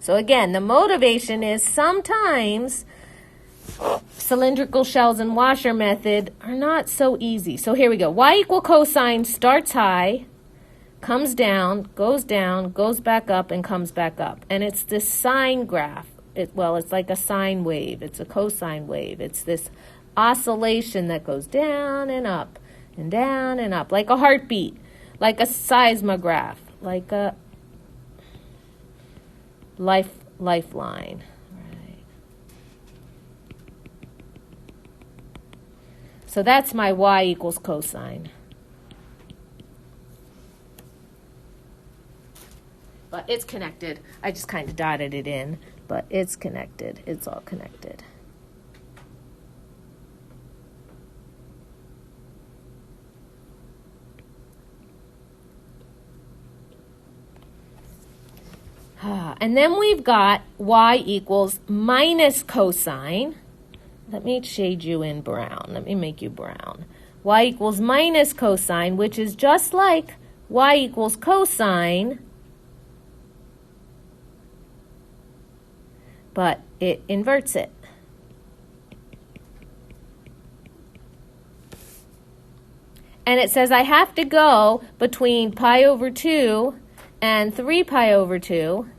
So again, the motivation is sometimes cylindrical shells and washer method are not so easy. So here we go. Y equal cosine starts high, comes down, goes back up, and comes back up. And it's this sine graph. It's like a sine wave. It's a cosine wave. It's this oscillation that goes down and up and down and up, like a heartbeat, like a seismograph, like a lifeline. Right. So that's my y equals cosine. But it's connected. I just kind of dotted it in, but it's connected. It's all connected. And then we've got y equals minus cosine. Let me shade you in brown. Let me make you brown. Y equals minus cosine, which is just like y equals cosine, but it inverts it. And it says I have to go between pi over 2 and 3 pi over 2.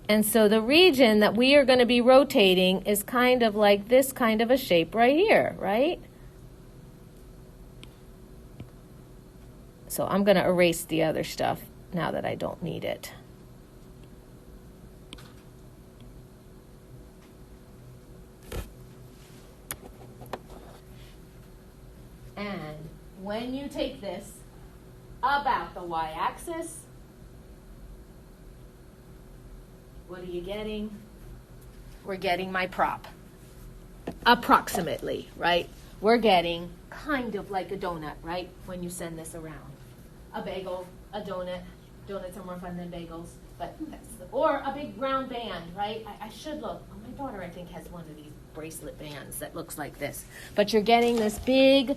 And so the region that we are going to be rotating is kind of like this kind of a shape right here, right? So I'm going to erase the other stuff now that I don't need it. And when you take this about the y-axis, what are you getting? We're getting my prop. Approximately, right? We're getting kind of like a donut, right? When you send this around. A bagel, a donut. Donuts are more fun than bagels. But or a big round band, right? I should look. Oh, my daughter, I think, has one of these bracelet bands that looks like this. But you're getting this big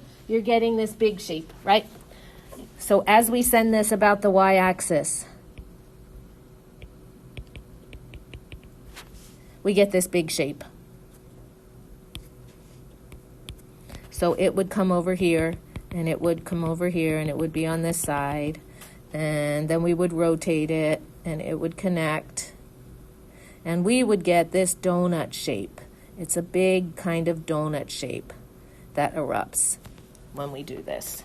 shape, right? So as we send this about the y-axis, we get this big shape. So it would come over here, and it would come over here, and it would be on this side. And then we would rotate it, and it would connect. And we would get this donut shape. It's a big kind of donut shape that erupts when we do this.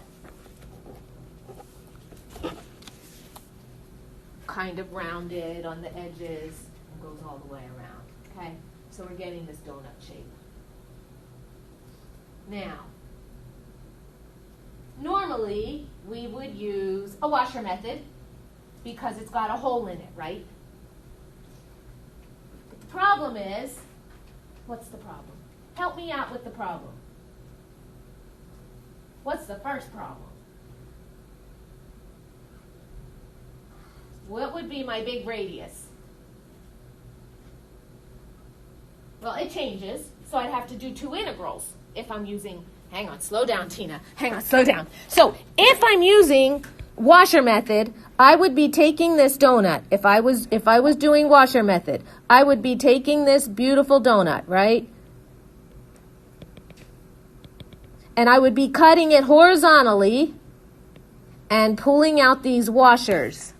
Kind of rounded on the edges and goes all the way around. Okay, so we're getting this donut shape. Now, normally we would use a washer method because it's got a hole in it, right? But the problem is, what's the problem? Help me out with the problem. What's the first problem? What would be my big radius? Well, it changes, so I'd have to do 2 integrals if I'm using, hang on, slow down, Tina. Hang on, slow down. So if I'm using washer method, I would be taking this donut. If I was doing washer method, I would be taking this beautiful donut, right? And I would be cutting it horizontally and pulling out these washers.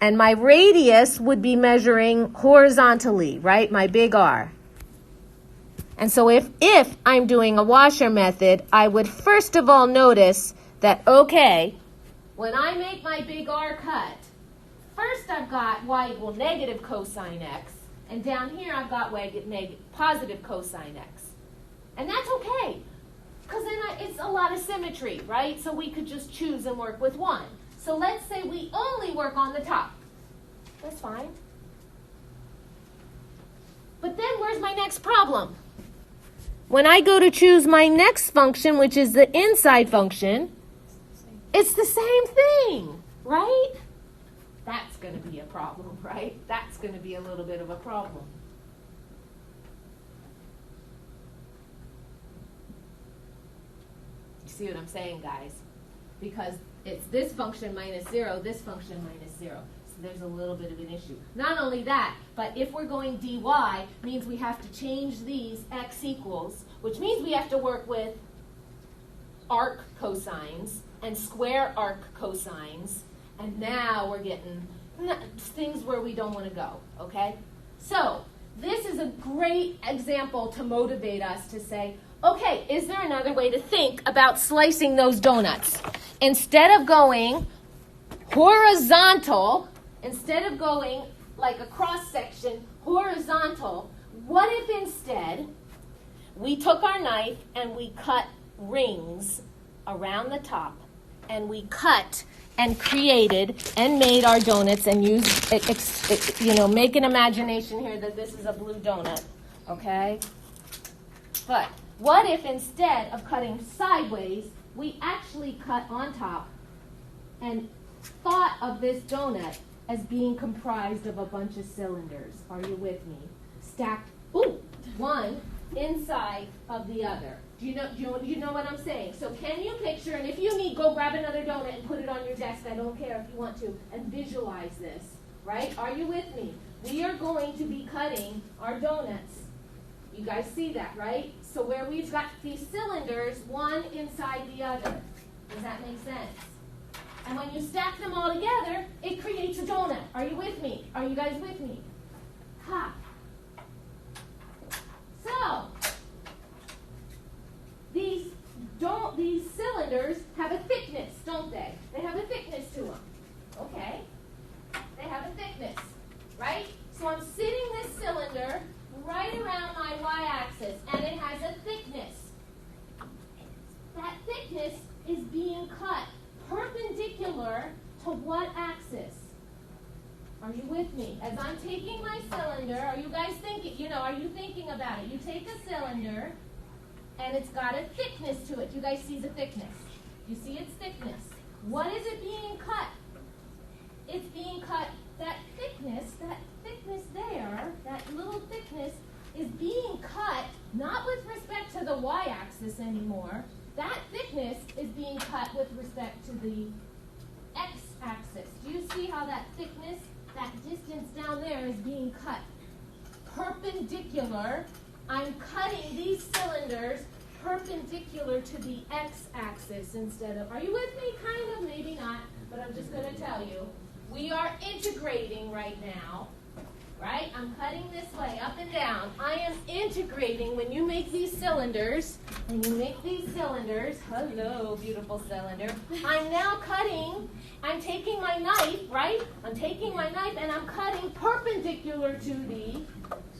And my radius would be measuring horizontally, right? My big R. And so if I'm doing a washer method, I would first of all notice that, okay, when I make my big R cut, first I've got y equal negative cosine x, and down here I've got positive cosine x. And that's okay, because then it's a lot of symmetry, right? So we could just choose and work with one. So let's say we only work on the top. That's fine. But then where's my next problem? When I go to choose my next function, which is the inside function, it's the same thing, right? That's going to be a problem, right? That's going to be a little bit of a problem. You see what I'm saying, guys? because it's this function minus 0, this function minus 0. So there's a little bit of an issue. Not only that, but if we're going dy, means we have to change these x equals, which means we have to work with arc cosines and square arc cosines, and now we're getting things where we don't want to go, okay? So this is a great example to motivate us to say, okay, is there another way to think about slicing those donuts? Instead of going horizontal, instead of going like a cross-section horizontal, what if instead we took our knife and we cut rings around the top, and we cut and created and made our donuts and used, make an imagination here that this is a blue donut, okay? But what if instead of cutting sideways, we actually cut on top and thought of this donut as being comprised of a bunch of cylinders? Are you with me? Stacked, one inside of the other. Do you know what I'm saying? So can you picture, and if you need, go grab another donut and put it on your desk. I don't care if you want to, and visualize this, right? Are you with me? We are going to be cutting our donuts. You guys see that, right? So where we've got these cylinders, one inside the other. Does that make sense? And when you stack them all together, it creates a donut. Are you with me? Are you guys with me? Ha. So, these cylinders have a thickness, don't they? They have a thickness to them. Okay? They have a thickness, right? So I'm sitting this cylinder right around my y-axis, and it has a thickness. That thickness is being cut perpendicular to what axis? Are you with me? As I'm taking my cylinder, are you guys thinking, are you thinking about it? You take a cylinder, and it's got a thickness to it. You guys see the thickness? You see its thickness. What is it being cut? It's being cut, that thickness there, that little thickness is being cut not with respect to the y-axis anymore. That thickness is being cut with respect to the x-axis. Do you see how that thickness, that distance down there is being cut perpendicular? I'm cutting these cylinders perpendicular to the x-axis instead of, are you with me? Kind of, maybe not, but I'm just going to tell you. We are integrating right now, right? I'm cutting this way, up and down. I am integrating. When you make these cylinders, hello, beautiful cylinder, I'm now cutting, I'm taking my knife, right? I'm taking my knife and I'm cutting perpendicular to the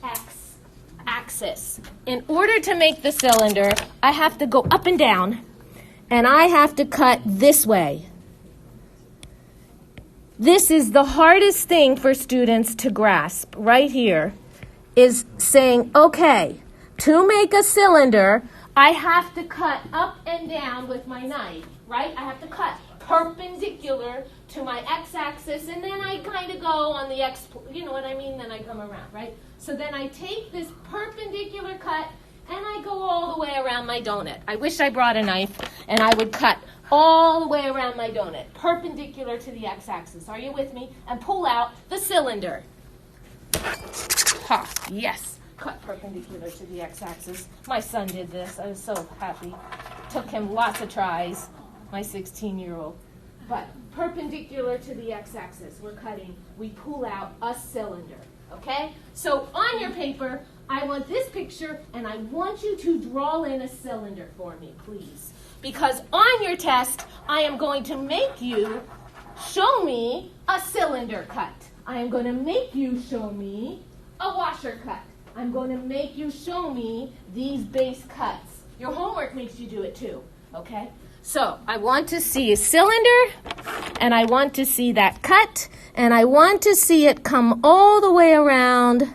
x-axis. In order to make the cylinder, I have to go up and down, and I have to cut this way. This is the hardest thing for students to grasp right here, is saying, okay, to make a cylinder, I have to cut up and down with my knife, right? I have to cut perpendicular to my x-axis, and then I kind of go on the x, you know what I mean? Then I come around, right? So then I take this perpendicular cut, and I go all the way around my donut. I wish I brought a knife, and I would cut all the way around my donut, perpendicular to the x-axis. Are you with me? And pull out the cylinder. Ha, yes, cut perpendicular to the x-axis. My son did this. I was so happy. Took him lots of tries, my 16-year-old. But perpendicular to the x-axis, we're cutting. We pull out a cylinder, okay? So on your paper, I want this picture, and I want you to draw in a cylinder for me, please. Because on your test, I am going to make you show me a cylinder cut. I am going to make you show me a washer cut. I'm going to make you show me these base cuts. Your homework makes you do it too, okay? So I want to see a cylinder, and I want to see that cut, and I want to see it come all the way around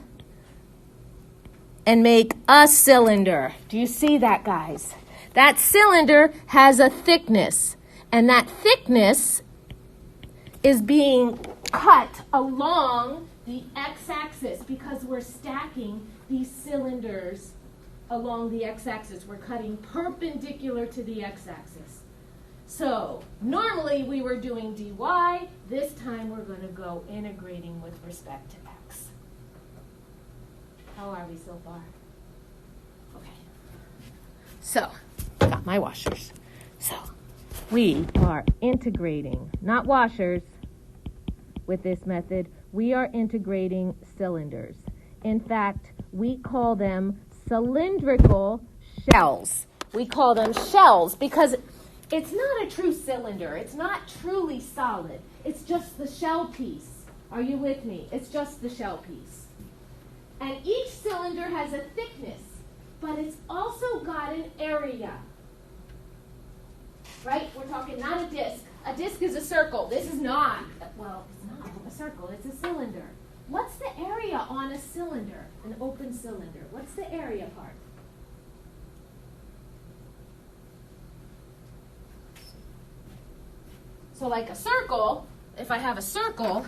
and make a cylinder. Do you see that, guys? That cylinder has a thickness, and that thickness is being cut along the x-axis because we're stacking these cylinders along the x-axis. We're cutting perpendicular to the x-axis. So normally we were doing dy. This time we're going to go integrating with respect to x. How are we so far? Okay. So, got my washers. So, we are integrating, not washers, with this method. We are integrating cylinders. In fact, we call them cylindrical shells. We call them shells because it's not a true cylinder. It's not truly solid. It's just the shell piece. Are you with me? It's just the shell piece. And each cylinder has a thickness, but it's also got an area. Right? We're talking not a disc. A disc is a circle. This is not, well, it's not a circle. It's a cylinder. What's the area on a cylinder, an open cylinder? What's the area part? So like a circle, if I have a circle,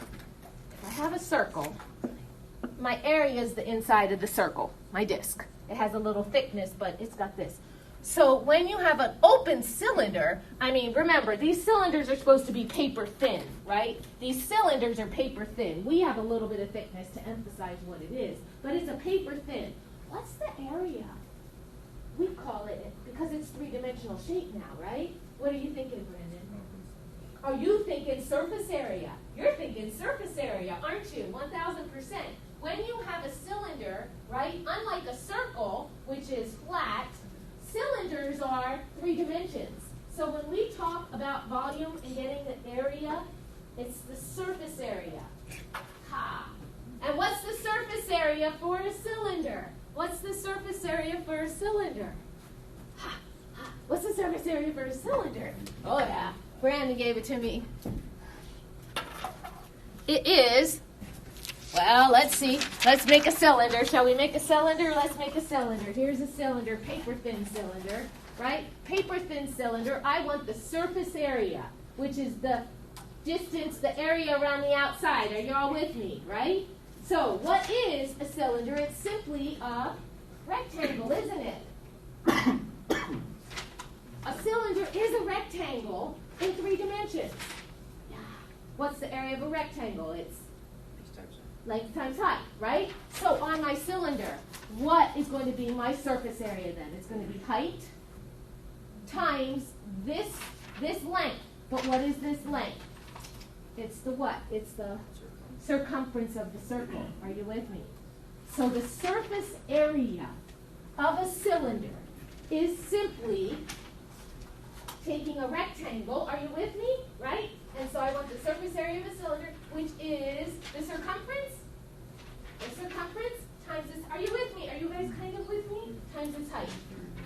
my area is the inside of the circle, my disc. It has a little thickness, but it's got this. So when you have an open cylinder, I mean, remember, these cylinders are supposed to be paper thin, right? These cylinders are paper thin. We have a little bit of thickness to emphasize what it is, but it's a paper thin. What's the area? We call it, because it's three-dimensional shape now, right? What are you thinking, Brandon? Are you thinking surface area? You're thinking surface area, aren't you? 1,000%. When you have a cylinder, right, unlike a circle, which is flat, cylinders are 3 dimensions. So when we talk about volume and getting the area, it's the surface area. Ha! And what's the surface area for a cylinder? What's the surface area for a cylinder? Ha! Ha! What's the surface area for a cylinder? Oh yeah, Brandon gave it to me. It is, well, let's see. Let's make a cylinder. Shall we make a cylinder? Let's make a cylinder. Here's a cylinder, paper-thin cylinder, right? Paper-thin cylinder. I want the surface area, which is the distance, the area around the outside. Are you all with me, right? So what is a cylinder? It's simply a rectangle, isn't it? A cylinder is a rectangle in 3 dimensions. Yeah. What's the area of a rectangle? It's length times height, right? So on my cylinder, what is going to be my surface area then? It's going to be height times this length. But what is this length? It's the what? It's the circumference of the circle. Are you with me? So the surface area of a cylinder is simply taking a rectangle. Are you with me? Right? And so I want the surface area of a cylinder, which is the circumference. The circumference times this. Are you with me? Are you guys kind of with me? Times its height.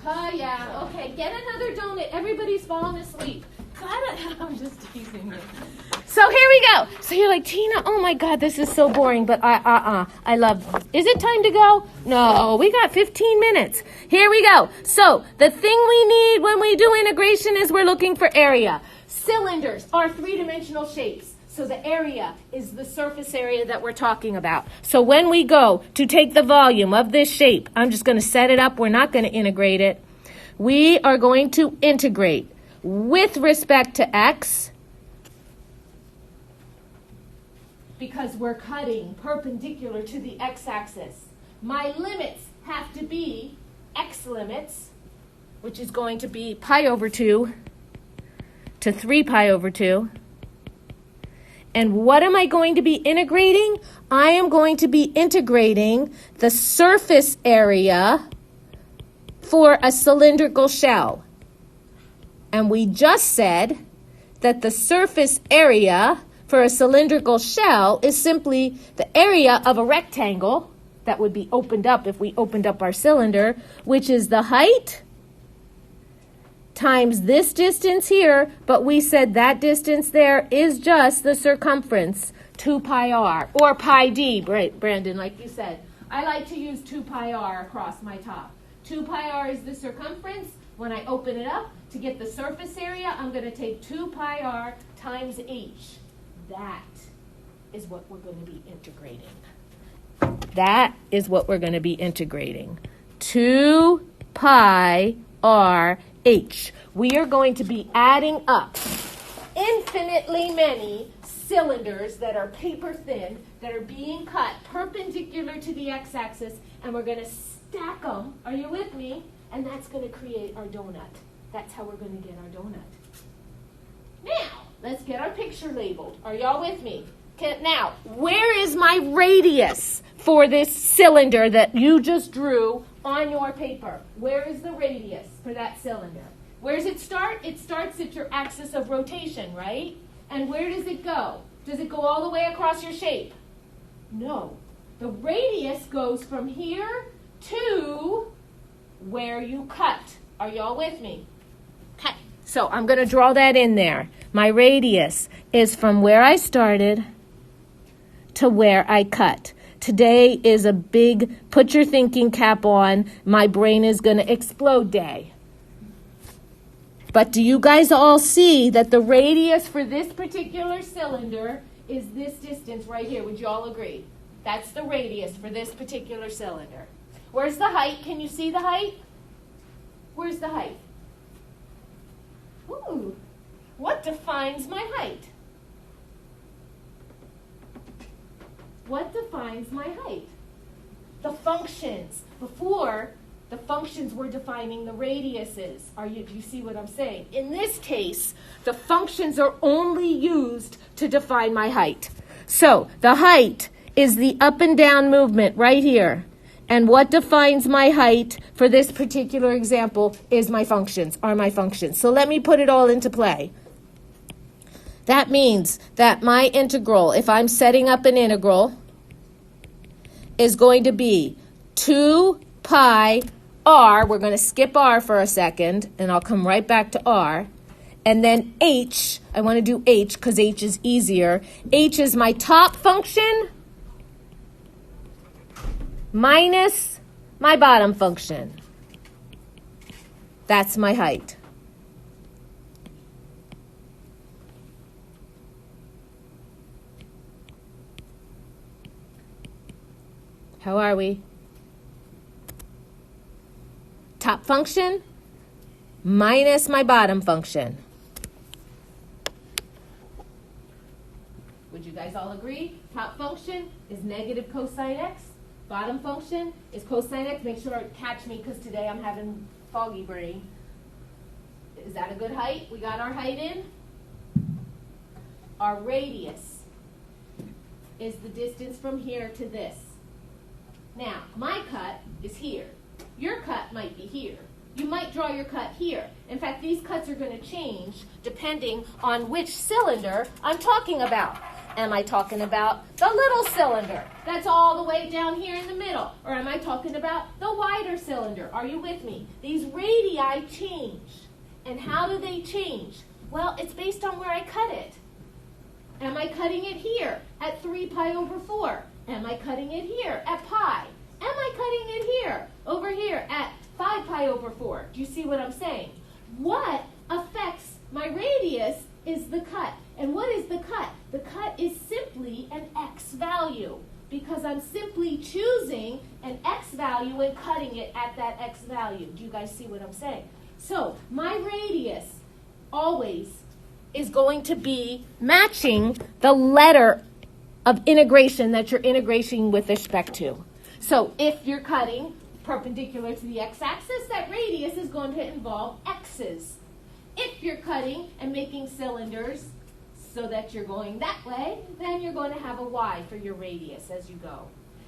Oh, yeah. Okay, get another donut. Everybody's falling asleep. I'm just teasing you. So here we go. So you're like, Tina, oh my God, this is so boring, but I love it. Is it time to go? No, we got 15 minutes. Here we go. So the thing we need when we do integration is we're looking for area. Cylinders are 3-dimensional shapes. So the area is the surface area that we're talking about. So when we go to take the volume of this shape, I'm just going to set it up. We're not going to integrate it. We are going to integrate with respect to x, because we're cutting perpendicular to the x-axis. My limits have to be x limits, which is going to be pi over 2 to 3 pi over 2. And what am I going to be integrating? I am going to be integrating the surface area for a cylindrical shell. And we just said that the surface area for a cylindrical shell is simply the area of a rectangle that would be opened up if we opened up our cylinder, which is the height times this distance here, but we said that distance there is just the circumference, 2 pi r, or pi d, Brandon, like you said. I like to use 2 pi r across my top. 2 pi r is the circumference. When I open it up, to get the surface area, I'm going to take 2 pi r times h. That is what we're going to be integrating. That is what we're going to be integrating. 2 pi r h. We are going to be adding up infinitely many cylinders that are paper thin, that are being cut perpendicular to the x-axis, and we're going to stack them. Are you with me? And that's going to create our donut. That's how we're going to get our donut. Now, let's get our picture labeled. Are y'all with me? Now, where is my radius for this cylinder that you just drew on your paper? Where is the radius for that cylinder? Where does it start? It starts at your axis of rotation, right? And where does it go? Does it go all the way across your shape? No. The radius goes from here to where you cut. Are y'all with me? Okay. So I'm going to draw that in there. My radius is from where I started to where I cut. Today is a big put your thinking cap on, my brain is going to explode day. But do you guys all see that the radius for this particular cylinder is this distance right here? Would you all agree? That's the radius for this particular cylinder. Where's the height? Can you see the height? Where's the height? Ooh, what defines my height? What defines my height? The functions. Before, the functions were defining the radiuses. Do you see what I'm saying? In this case, the functions are only used to define my height. So, the height is the up and down movement right here. And what defines my height for this particular example is my functions, are my functions. So let me put it all into play. That means that my integral, if I'm setting up an integral, is going to be 2 pi r. We're going to skip r for a second, and I'll come right back to r. And then h, I want to do h because h is easier. H is my top function minus my bottom function. That's my height. How are we? Top function minus my bottom function. Would you guys all agree? Top function is negative cosine x. Bottom function is cosine x. Make sure to catch me because today I'm having foggy brain. Is that a good height? We got our height in. Our radius is the distance from here to this. Now, my cut is here. Your cut might be here. You might draw your cut here. In fact, these cuts are going to change depending on which cylinder I'm talking about. Am I talking about the little cylinder that's all the way down here in the middle? Or am I talking about the wider cylinder? Are you with me? These radii change. And how do they change? Well, it's based on where I cut it. Am I cutting it here at 3 pi over 4? Am I cutting it here at pi? Am I cutting it here, over here at 5 pi over 4? Do you see what I'm saying? What affects my radius is the cut. And what is the cut? The cut is simply an x value because I'm simply choosing an x value and cutting it at that x value. Do you guys see what I'm saying? So my radius always is going to be matching the letter of integration that you're integrating with respect to. So if you're cutting perpendicular to the x-axis, that radius is going to involve x's. If you're cutting and making cylinders so that you're going that way, then you're going to have a y for your radius as you go.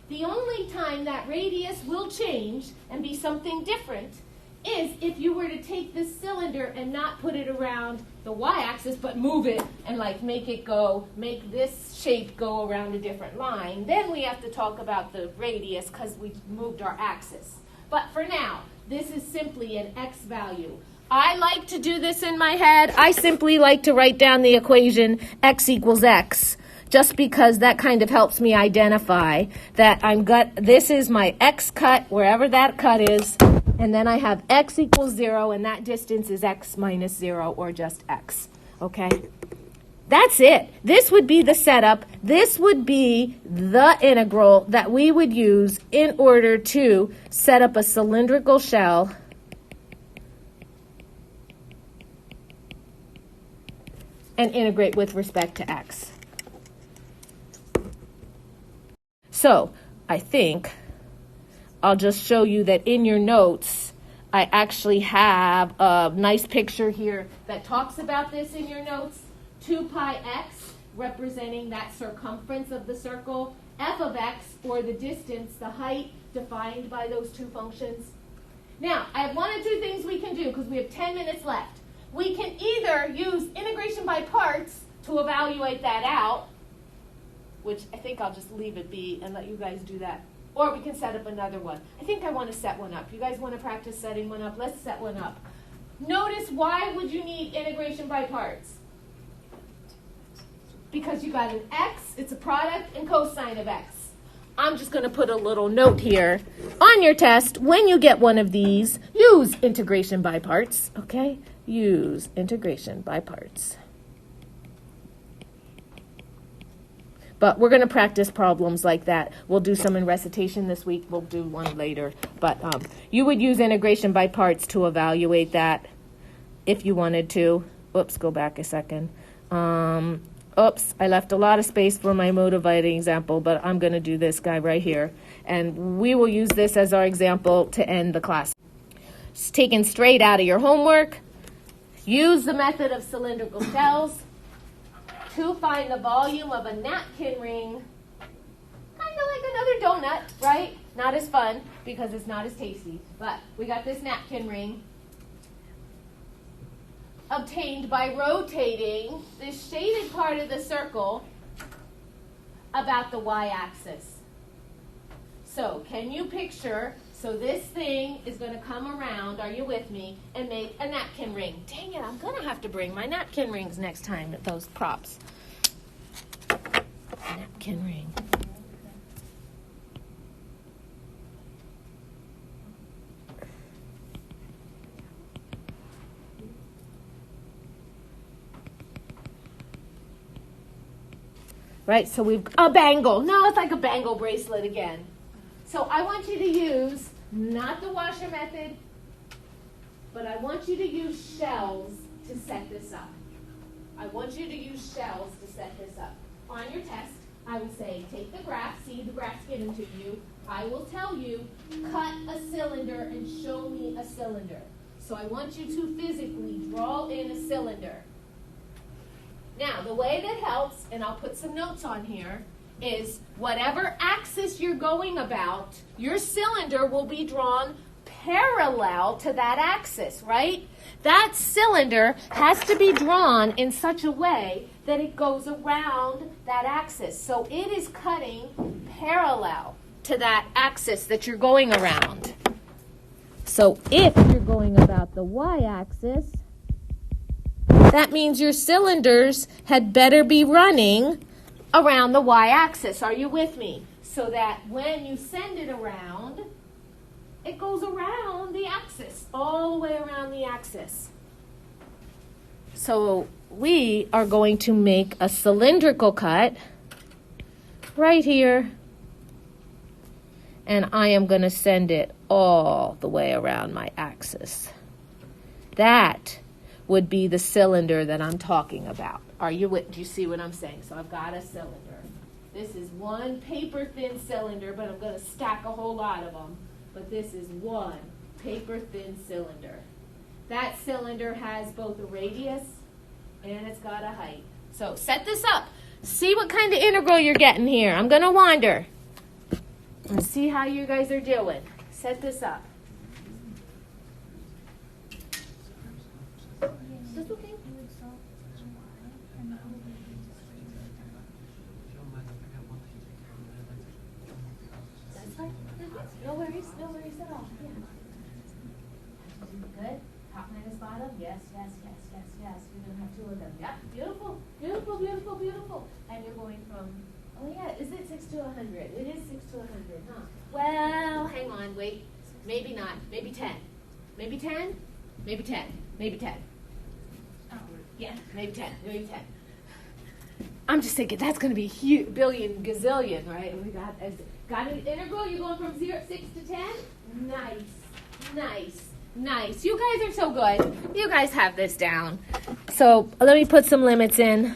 The only time that radius will change and be something different is if you were to take this cylinder and not put it around the y-axis, but move it and like make this shape go around a different line. Then we have to talk about the radius because we moved our axis. But for now, this is simply an x value. I like to do this in my head. I simply like to write down the equation x equals x, just because that kind of helps me identify that this is my x cut, wherever that cut is, and then I have x equals 0, and that distance is x minus 0, or just x, okay? That's it. This would be the setup. This would be the integral that we would use in order to set up a cylindrical shell and integrate with respect to x. So I think I'll just show you that in your notes, I actually have a nice picture here that talks about this in your notes. 2 pi x representing that circumference of the circle, f of x, or the distance, the height, defined by those two functions. Now, I have 1 of 2 things we can do because we have 10 minutes left. We can either use integration by parts to evaluate that out, which I think I'll just leave it be and let you guys do that. Or we can set up another one. I think I want to set one up. You guys want to practice setting one up? Let's set one up. Notice, why would you need integration by parts? Because you got an x, it's a product, and cosine of x. I'm just going to put a little note here. On your test, when you get one of these, use integration by parts, okay? Use integration by parts. But we're going to practice problems like that. We'll do some in recitation this week. We'll do one later. But you would use integration by parts to evaluate that if you wanted to. Oops, go back a second. Oops, I left a lot of space for my motivating example, but I'm going to do this guy right here. And we will use this as our example to end the class. It's taken straight out of your homework. Use the method of cylindrical shells to find the volume of a napkin ring. Kind of like another donut, right? Not as fun because it's not as tasty. But we got this napkin ring obtained by rotating this shaded part of the circle about the y-axis. So can you picture, so this thing is going to come around, are you with me, and make a napkin ring. Dang it, I'm going to have to bring my napkin rings next time, those props. Napkin ring. Right, so we've a bangle. No, it's like a bangle bracelet again. So I want you to use, not the washer method, but I want you to use shells to set this up. I want you to use shells to set this up. On your test, I will say, take the graph, see the graph's given to you. I will tell you, cut a cylinder and show me a cylinder. So I want you to physically draw in a cylinder. Now, the way that helps, and I'll put some notes on here, is whatever axis you're going about, your cylinder will be drawn parallel to that axis, right? That cylinder has to be drawn in such a way that it goes around that axis. So it is cutting parallel to that axis that you're going around. So if you're going about the y-axis, that means your cylinders had better be running around the y-axis. Are you with me? So that when you send it around, it goes around the axis, all the way around the axis. So we are going to make a cylindrical cut right here. And I am going to send it all the way around my axis. That would be the cylinder that I'm talking about. Do you see what I'm saying? So I've got a cylinder. This is one paper-thin cylinder, but I'm going to stack a whole lot of them. But this is one paper-thin cylinder. That cylinder has both a radius and it's got a height. So set this up. See what kind of integral you're getting here. I'm going to wander and see how you guys are doing. Set this up. That's okay. That's fine. No worries at all. Yeah. Good. Top minus bottom. Yes. You're going to have two of them. Yeah. Beautiful. And you're going from, oh yeah, is it 6 to 100? It is 6 to 100, huh? Well, hang on, wait. Maybe not. Maybe 10. Maybe 10? Maybe 10. Maybe 10. Yeah, maybe 10. I'm just thinking that's going to be huge, billion, gazillion, right? We got an integral. You're going from 6 to 10? Nice. Nice. You guys are so good. You guys have this down. So let me put some limits in.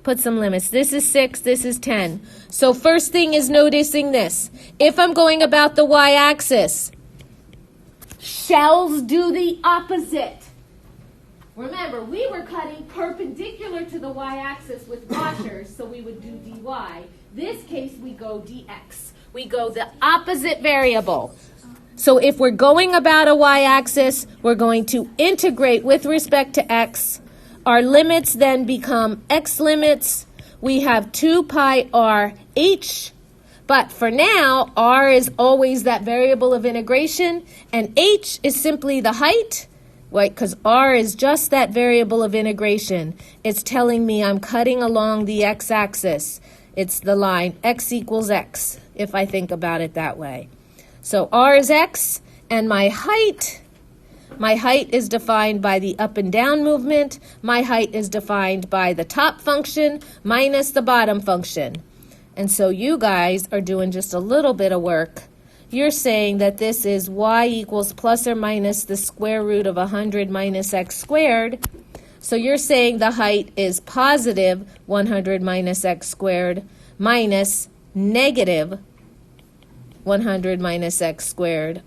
Put some limits. This is 6, this is 10. So first thing is noticing this. If I'm going about the y-axis, shells do the opposite. Remember, we were cutting perpendicular to the y-axis with washers, so we would do dy. This case, we go dx. We go the opposite variable. So if we're going about a y-axis, we're going to integrate with respect to x. Our limits then become x limits. We have 2 pi r h. But for now, r is always that variable of integration, and h is simply the height, right? Because r is just that variable of integration. It's telling me I'm cutting along the x-axis. It's the line x equals x, if I think about it that way. So r is x, and my height is defined by the up and down movement. My height is defined by the top function minus the bottom function. And so you guys are doing just a little bit of work. You're saying that this is y equals plus or minus the square root of 100 minus x squared. So you're saying the height is positive 100 minus x squared minus negative 100 minus x squared,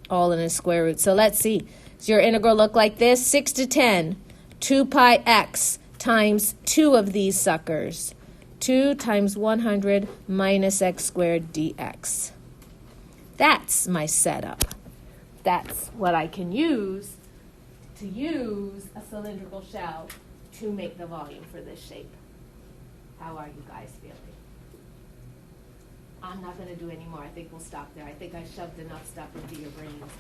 all in a square root. So let's see. Does your integral look like this? 6 to 10, 2 pi x times 2 of these suckers. 2 times 100 minus x squared dx. That's my setup. That's what I can use to use a cylindrical shell to make the volume for this shape. How are you guys feeling? I'm not going to do any more. I think we'll stop there. I think I shoved enough stuff into your brains.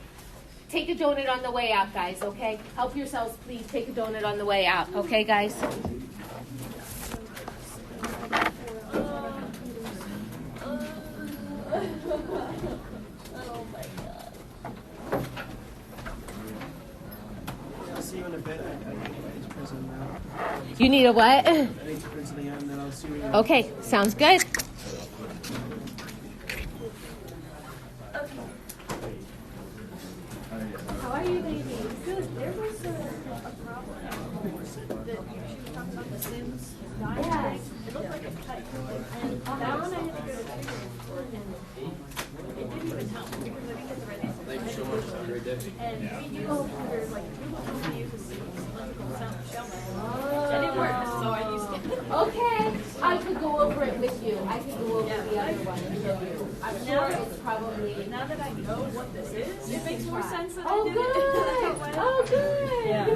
Take a donut on the way out, guys, okay? Help yourselves, please. Take a donut on the way out, okay, guys? I'll see you in a bit. I need to prison now. You need a what? I need to prison again, and then I'll see you. Okay, sounds good. How are you, baby? Good. There was a problem that she was talking about the Sims dying. Yes. It looked like it cut. And that one I had to go to treatment for, and it didn't even help because I didn't get the right answer. Thank you so much. That was very different. And we use like we use a cylindrical shell. It didn't work, so I used it. Okay, I could go over it with you. I could go over the other one and show you. I'm sure it's probably... Now that I know what this is, it makes more sense than Oh, I did. good. Oh, good. Yeah.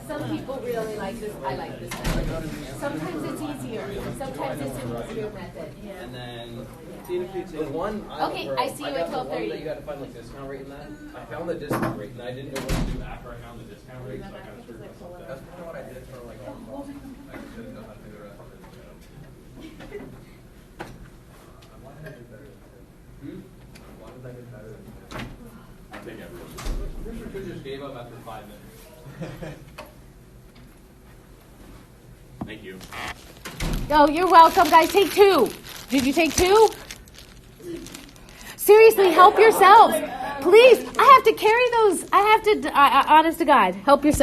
Some people really like this. I like this method. Sometimes it's easier. Sometimes it's an easier method. And then in one, Okay, I see you at 12:30. You got to find like discount rate in that. I found the discount rate, and I didn't know what to do after I found the discount rate, so I kind of screwed myself up. That's kind of what I did for like. I should know how to do the rest of it. Why did I do better than Why did I do better than I think everyone. Richard just gave up after 5 minutes. Thank you. Oh, you're welcome, guys. Take 2. Did you take 2? Seriously, help yourselves. Please, I have to carry those. I have to, honest to God, help yourself.